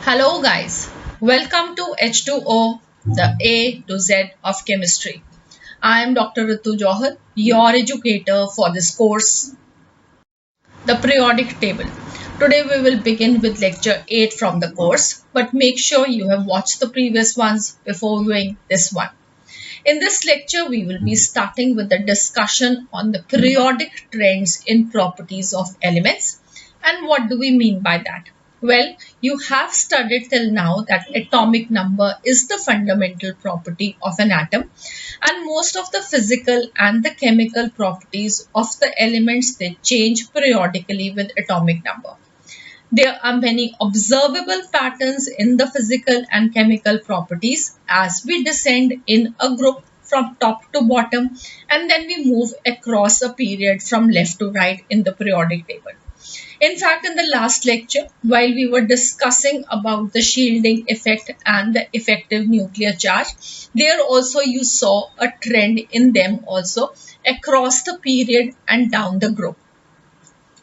Hello guys, welcome to H2O, the A to Z of chemistry. I am Dr. Ritu Johar, your educator for this course, the periodic table. Today we will begin with lecture 8 from the course, but make sure you have watched the previous ones before viewing this one. In this lecture, we will be starting with the discussion on the periodic trends in properties of elements. And what do we mean by that? Well, you have studied till now that atomic number is the fundamental property of an atom, and most of the physical and the chemical properties of the elements, they change periodically with atomic number. There are many observable patterns in the physical and chemical properties as we descend in a group from top to bottom, and then we move across a period from left to right in the periodic table. In fact, in the last lecture, while we were discussing about the shielding effect and the effective nuclear charge, there also you saw a trend in them also across the period and down the group.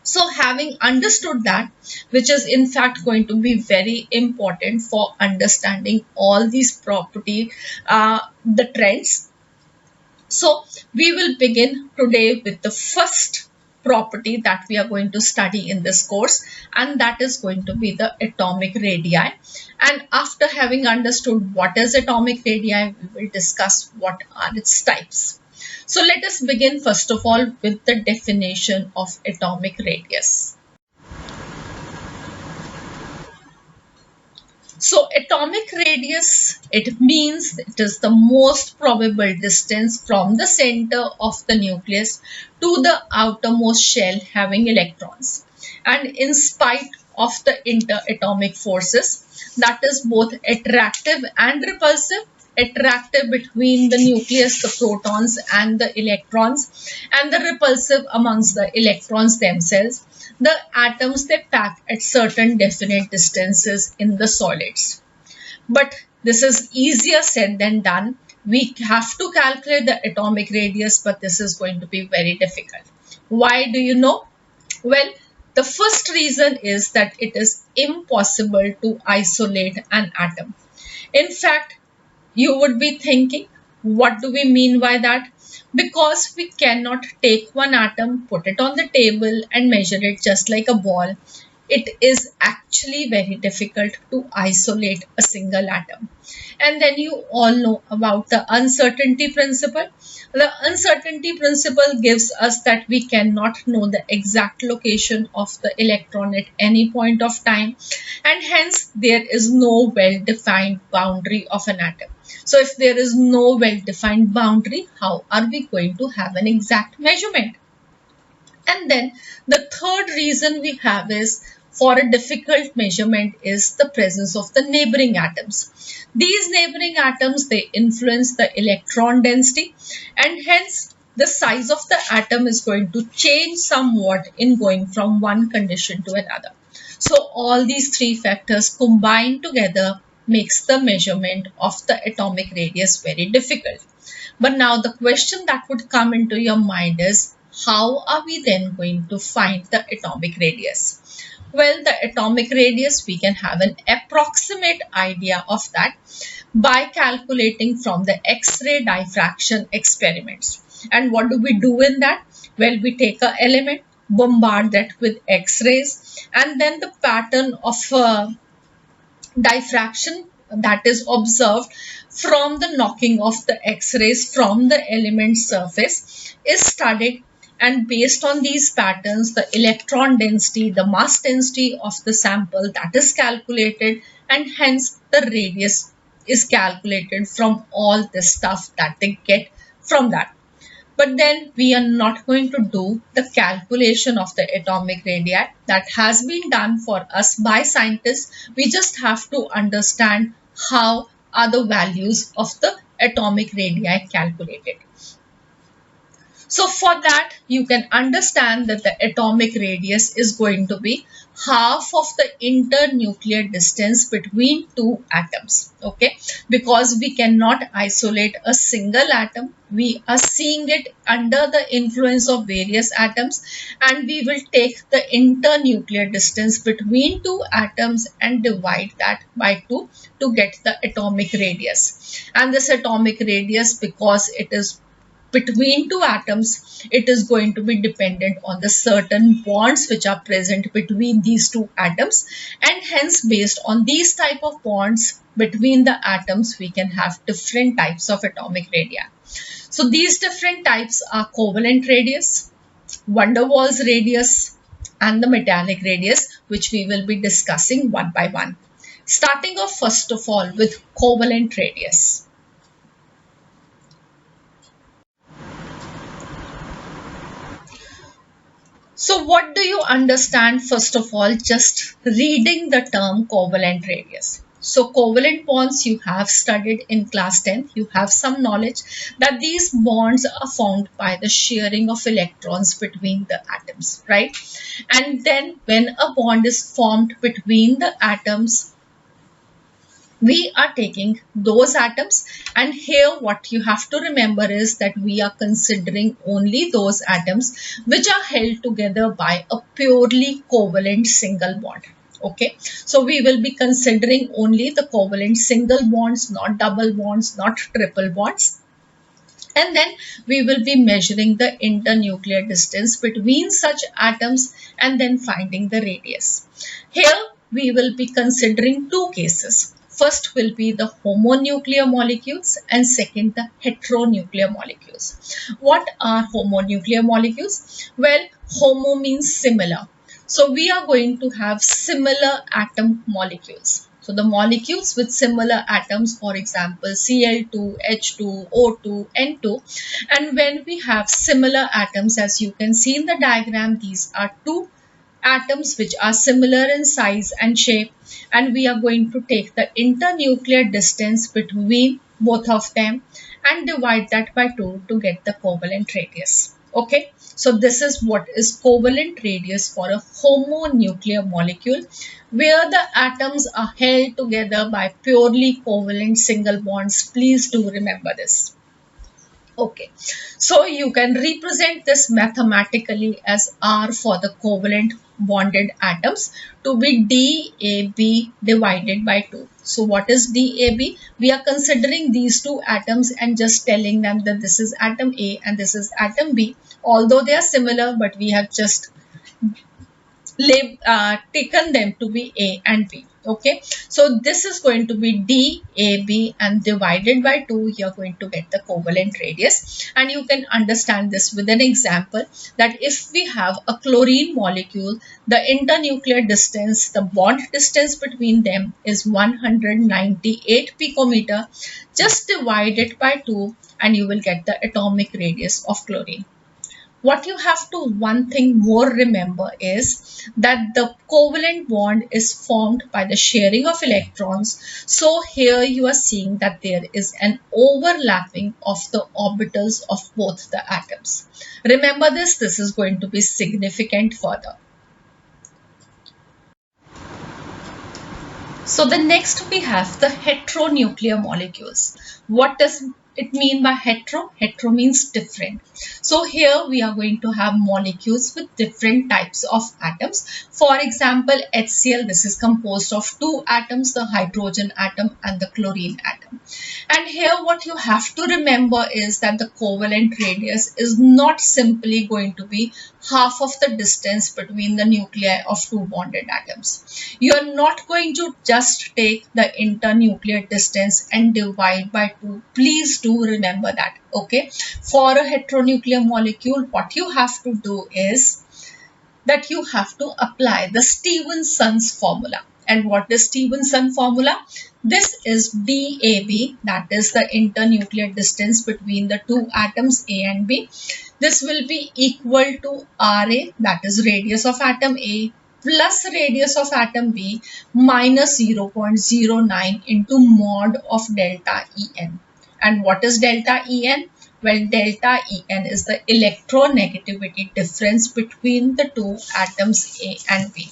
So having understood that, which is in fact going to be very important for understanding all these property, the trends. So we will begin today with the first property that we are going to study in this course, and that is going to be the atomic radii. And after having understood what is atomic radii, we will discuss what are its types. So let us begin first of all with the definition of atomic radius. So atomic radius, it means it is the most probable distance from the center of the nucleus to the outermost shell having electrons. And in spite of the interatomic forces, that is both attractive and repulsive, attractive between the nucleus, the protons and the electrons, and the repulsive amongst the electrons themselves, the atoms, they pack at certain definite distances in the solids. But this is easier said than done. We have to calculate the atomic radius, but this is going to be very difficult. Why do you know? Well, the first reason is that it is impossible to isolate an atom. In fact, you would be thinking, what do we mean by that? Because we cannot take one atom, put it on the table and measure it just like a ball. It is actually very difficult to isolate a single atom. And then you all know about the uncertainty principle. The uncertainty principle gives us that we cannot know the exact location of the electron at any point of time, and hence there is no well-defined boundary of an atom. So if there is no well-defined boundary, how are we going to have an exact measurement? And then the third reason we have is for a difficult measurement is the presence of the neighboring atoms. These neighboring atoms, they influence the electron density, and hence the size of the atom is going to change somewhat in going from one condition to another. So all these three factors combined together makes the measurement of the atomic radius very difficult. But now the question that would come into your mind is, how are we then going to find the atomic radius? Well, the atomic radius, we can have an approximate idea of that by calculating from the X-ray diffraction experiments. And what do we do in that? Well, we take an element, bombard that with X-rays, and then the pattern of diffraction that is observed from the knocking of the X-rays from the element surface is studied, and based on these patterns, the electron density, the mass density of the sample, that is calculated, and hence the radius is calculated from all the stuff that they get from that. But then we are not going to do the calculation of the atomic radii. That has been done for us by scientists. We just have to understand how are the values of the atomic radii calculated. So for that, you can understand that the atomic radius is going to be half of the internuclear distance between two atoms. Okay, because we cannot isolate a single atom. We are seeing it under the influence of various atoms, and we will take the internuclear distance between two atoms and divide that by 2 to get the atomic radius. And this atomic radius, because it is between two atoms, it is going to be dependent on the certain bonds which are present between these two atoms, and hence based on these type of bonds between the atoms we can have different types of atomic radii. So these different types are covalent radius, van der Waals radius, and the metallic radius, which we will be discussing one by one. Starting off first of all with covalent radius. So what do you understand first of all just reading the term covalent radius? So covalent bonds you have studied in class 10. You have some knowledge that these bonds are formed by the sharing of electrons between the atoms, right? And then when a bond is formed between the atoms, we are taking those atoms, and here what you have to remember is that we are considering only those atoms which are held together by a purely covalent single bond. Okay, so we will be considering only the covalent single bonds, not double bonds, not triple bonds. And then we will be measuring the internuclear distance between such atoms and then finding the radius. Here we will be considering two cases. First will be the homonuclear molecules and second the heteronuclear molecules. What are homonuclear molecules? Well, homo means similar. So we are going to have similar atom molecules. So the molecules with similar atoms, for example, Cl2, H2, O2, N2. And when we have similar atoms, as you can see in the diagram, these are two atoms which are similar in size and shape, and we are going to take the internuclear distance between both of them and divide that by 2 to get the covalent radius. Okay, so this is what is covalent radius for a homonuclear molecule, where the atoms are held together by purely covalent single bonds. Please do remember this. Okay, so you can represent this mathematically as R for the covalent bonded atoms to be DAB divided by 2. So what is DAB? We are considering these two atoms and just telling them that this is atom A and this is atom B. Although they are similar, but we have just taken them to be A and B. Okay, so this is going to be DAB and divided by 2, you are going to get the covalent radius. And you can understand this with an example that if we have a chlorine molecule, the internuclear distance, the bond distance between them is 198 picometer. Just divide it by 2 and you will get the atomic radius of chlorine. What you have to one thing more remember is that the covalent bond is formed by the sharing of electrons. So here you are seeing that there is an overlapping of the orbitals of both the atoms. Remember this is going to be significant further. So the next we have the heteronuclear molecules. What does it mean by hetero? Hetero means different. So here we are going to have molecules with different types of atoms. For example, HCl, this is composed of two atoms, the hydrogen atom and the chlorine atom. And here what you have to remember is that the covalent radius is not simply going to be half of the distance between the nuclei of two bonded atoms. You are not going to just take the internuclear distance and divide by 2. Please do remember that. Okay, for a heteronuclear molecule, what you have to do is that you have to apply the Stephenson's formula. And what is Stephenson's formula? This is DAB, that is the internuclear distance between the two atoms A and B. This will be equal to RA, that is radius of atom A, plus radius of atom B minus 0.09 into mod of delta En. And what is delta En? Well, delta En is the electronegativity difference between the two atoms A and B.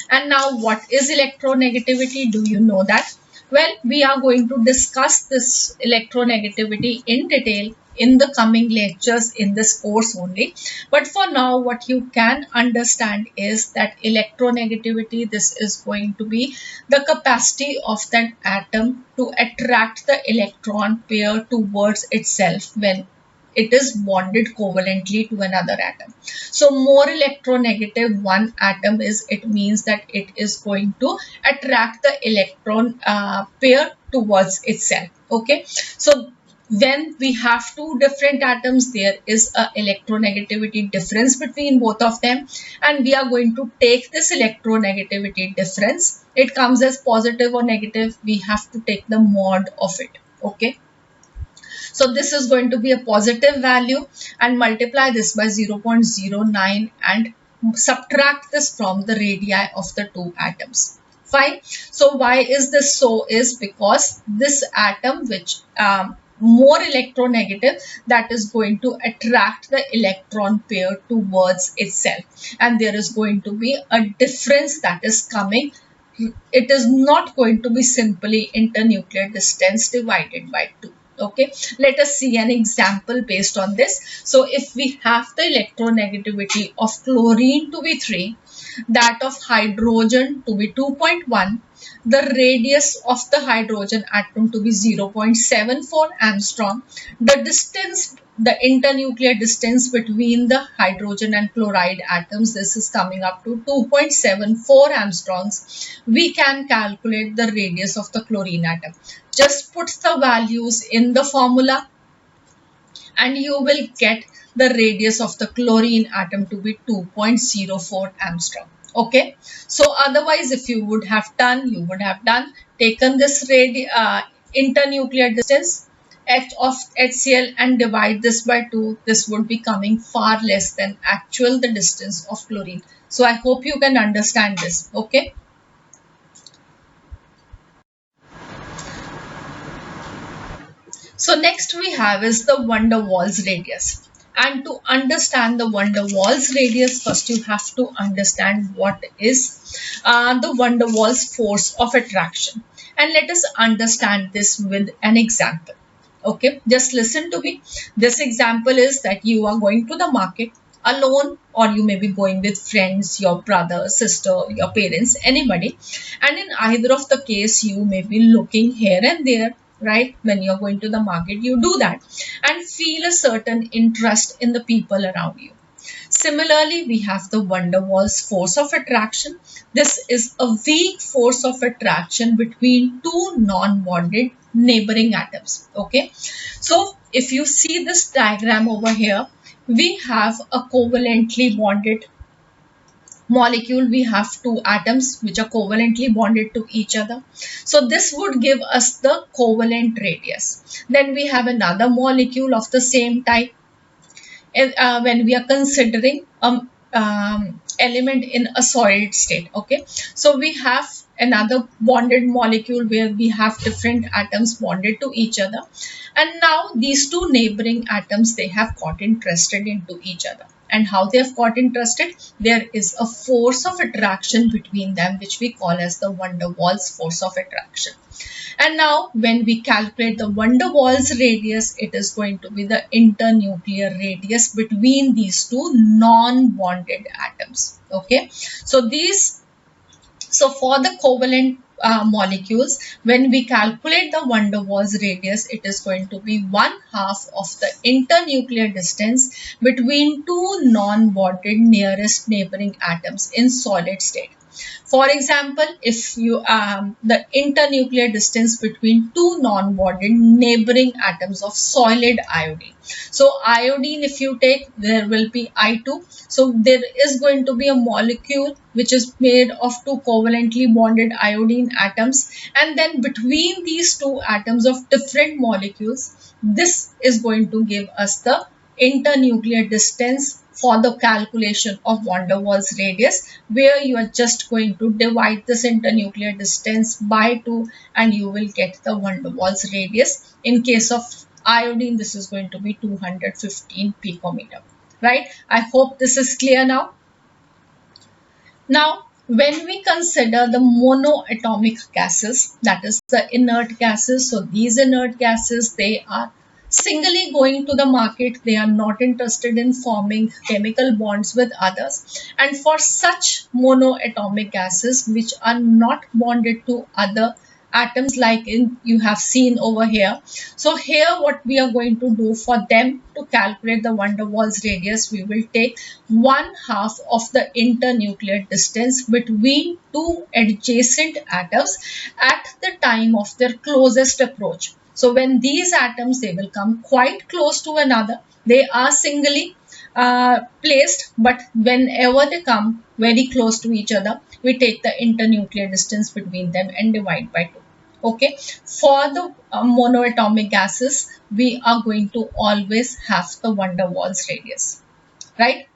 And now, what is electronegativity? Do you know that? Well, we are going to discuss this electronegativity in detail in the coming lectures in this course only. But for now, what you can understand is that electronegativity, this is going to be the capacity of that atom to attract the electron pair towards itself when it is bonded covalently to another atom. So more electronegative one atom is, it means that it is going to attract the electron pair towards itself. Okay, so when we have two different atoms, there is a electronegativity difference between both of them, and we are going to take this electronegativity difference. It comes as positive or negative, we have to take the mod of it. Okay, so this is going to be a positive value, and multiply this by 0.09 and subtract this from the radii of the two atoms. Fine. So why is this so? Is because this atom which more electronegative, that is going to attract the electron pair towards itself, and there is going to be a difference that is coming. It is not going to be simply internuclear distance divided by 2. Okay, let us see an example based on this. So if we have the electronegativity of chlorine to be 3, that of hydrogen to be 2.1, the radius of the hydrogen atom to be 0.74 angstrom, the distance, the internuclear distance between the hydrogen and chloride atoms, this is coming up to 2.74 angstroms. We can calculate the radius of the chlorine atom. Just put the values in the formula and you will get the radius of the chlorine atom to be 2.04 angstrom. Okay, so otherwise if you would have done, taken this internuclear distance H of HCl and divide this by 2, this would be coming far less than actual the distance of chlorine. So I hope you can understand this. Okay. So next we have is the van der Waals radius. And to understand the van der Waals radius, first you have to understand what is the van der Waals force of attraction. And let us understand this with an example. Okay, just listen to me. This example is that you are going to the market alone, or you may be going with friends, your brother, sister, your parents, anybody. And in either of the case, you may be looking here and there, right? When you're going to the market, you do that and feel a certain interest in the people around you. Similarly, we have the van der Waals force of attraction. This is a weak force of attraction between two non-bonded neighboring atoms. Okay, so if you see this diagram over here, we have a covalently bonded molecule. We have two atoms which are covalently bonded to each other. So this would give us the covalent radius. Then we have another molecule of the same type. When we are considering element in a solid state. Okay, so we have another bonded molecule where we have different atoms bonded to each other, and now these two neighboring atoms, they have got interested into each other. And how they have got interested? There is a force of attraction between them, which we call as the van der Waals force of attraction. And now when we calculate the van der Waals radius, it is going to be the internuclear radius between these two non-bonded atoms. Okay, so for the covalent molecules, when we calculate the van der Waals radius, it is going to be 1/2 of the internuclear distance between two non-bonded nearest neighboring atoms in solid state. For example, if you the internuclear distance between two non-bonded neighboring atoms of solid iodine. So iodine, if you take, there will be I2. So there is going to be a molecule which is made of two covalently bonded iodine atoms, and then between these two atoms of different molecules, this is going to give us the internuclear distance for the calculation of van der Waals radius, where you are just going to divide this internuclear distance by 2 and you will get the van der Waals radius. In case of Iodine, this is going to be 215 picometer, right? I hope this is clear now. Now, when we consider the monoatomic gases, that is the inert gases, so these inert gases, they are singly going to the market. They are not interested in forming chemical bonds with others. And for such monoatomic gases which are not bonded to other atoms, like you have seen over here. So here what we are going to do for them to calculate the van der Waals radius, we will take 1/2 of the internuclear distance between two adjacent atoms at the time of their closest approach. So when these atoms, they will come quite close to another, they are singly placed, but whenever they come very close to each other, we take the internuclear distance between them and divide by 2. Okay, for the monoatomic gases, we are going to always have the van der Waals radius, right?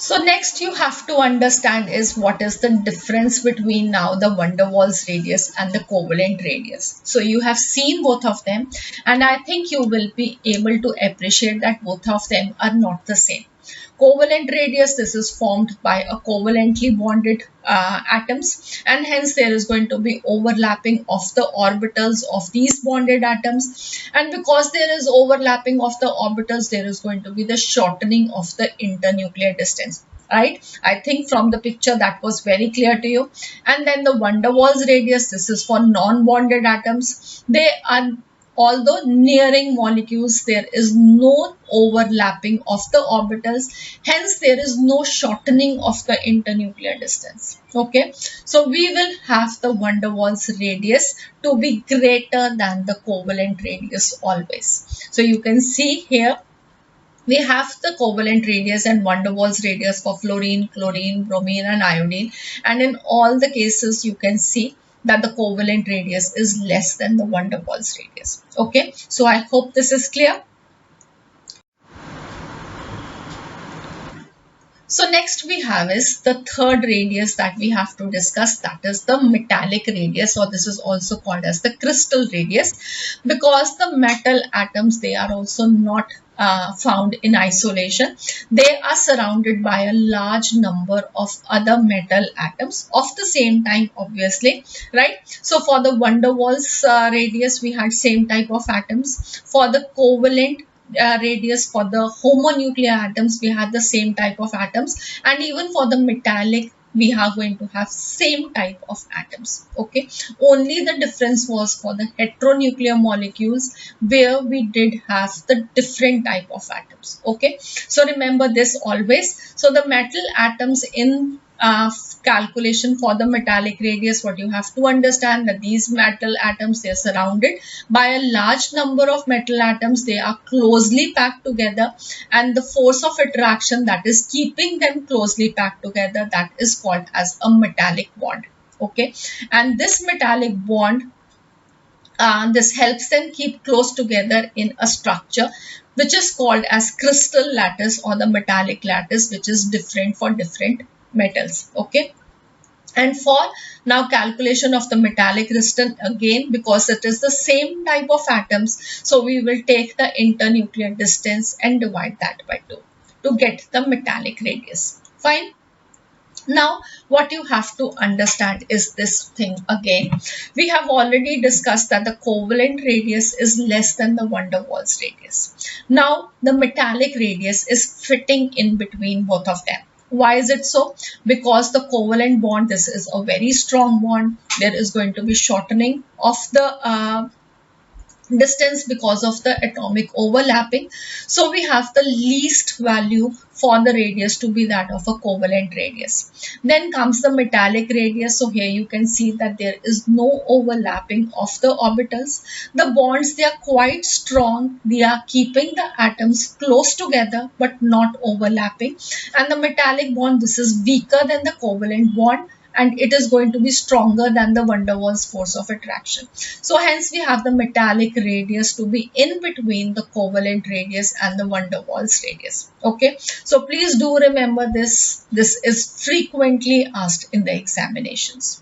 So next you have to understand is what is the difference between now the van der Waals radius and the covalent radius. So you have seen both of them, and I think you will be able to appreciate that both of them are not the same. Covalent radius, this is formed by a covalently bonded atoms, and hence there is going to be overlapping of the orbitals of these bonded atoms, and because there is overlapping of the orbitals, there is going to be the shortening of the internuclear distance, right? I think from the picture that was very clear to you. And then the van der Waals radius, this is for non-bonded atoms. They are, although nearing molecules, there is no overlapping of the orbitals, hence there is no shortening of the internuclear distance. Okay, so we will have the van der Waals radius to be greater than the covalent radius always. So you can see here we have the covalent radius and van der Waals radius for fluorine, chlorine, bromine and iodine, and in all the cases you can see that the covalent radius is less than the van der Waals radius. Okay, so I hope this is clear. So next we have is the third radius that we have to discuss, that is the metallic radius, or this is also called as the crystal radius, because the metal atoms, they are also not found in isolation. They are surrounded by a large number of other metal atoms of the same type, obviously, right? So for the van der Waals radius, we had same type of atoms. For the covalent radius, for the homonuclear atoms, we had the same type of atoms, and even for the metallic, we are going to have same type of atoms. Okay, only the difference was for the heteronuclear molecules, where we did have the different type of atoms. Okay, so remember this always. So the metal atoms in calculation for the metallic radius, what you have to understand, that these metal atoms, they are surrounded by a large number of metal atoms. They are closely packed together, and the force of attraction that is keeping them closely packed together, that is called as a metallic bond. Okay, and this metallic bond, this helps them keep close together in a structure which is called as crystal lattice or the metallic lattice, which is different for different metals. Okay, and for now calculation of the metallic crystal, again, because it is the same type of atoms, so we will take the internuclear distance and divide that by 2 to get the metallic radius. Fine. Now what you have to understand is this thing again. We have already discussed that the covalent radius is less than the van der Waals radius. Now the metallic radius is fitting in between both of them. Why is it so? Because the covalent bond, this is a very strong bond. There is going to be shortening of the distance because of the atomic overlapping. So we have the least value for the radius to be that of a covalent radius. Then comes the metallic radius. So here you can see that there is no overlapping of the orbitals. The bonds, they are quite strong. They are keeping the atoms close together but not overlapping. And the metallic bond, this is weaker than the covalent bond, and it is going to be stronger than the van der Waals force of attraction. So hence we have the metallic radius to be in between the covalent radius and the van der Waals radius. Okay, so please do remember this. This is frequently asked in the examinations.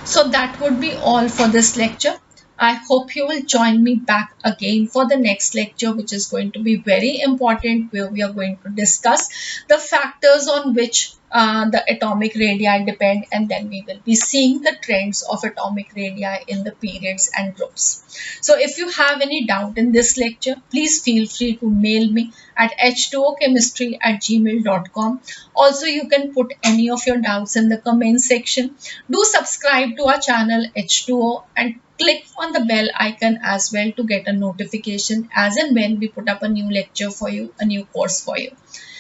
So that would be all for this lecture. I hope you will join me back again for the next lecture, which is going to be very important, where we are going to discuss the factors on which the atomic radii depend, and then we will be seeing the trends of atomic radii in the periods and groups. So if you have any doubt in this lecture, please feel free to mail me at h2ochemistry@gmail.com. Also, you can put any of your doubts in the comment section. Do subscribe to our channel H2O and click on the bell icon as well to get a notification as and when we put up a new lecture for you, a new course for you.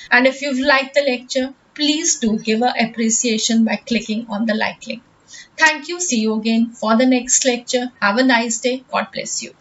And if you've liked the lecture, please do give an appreciation by clicking on the like link. Thank you. See you again for the next lecture. Have a nice day. God bless you.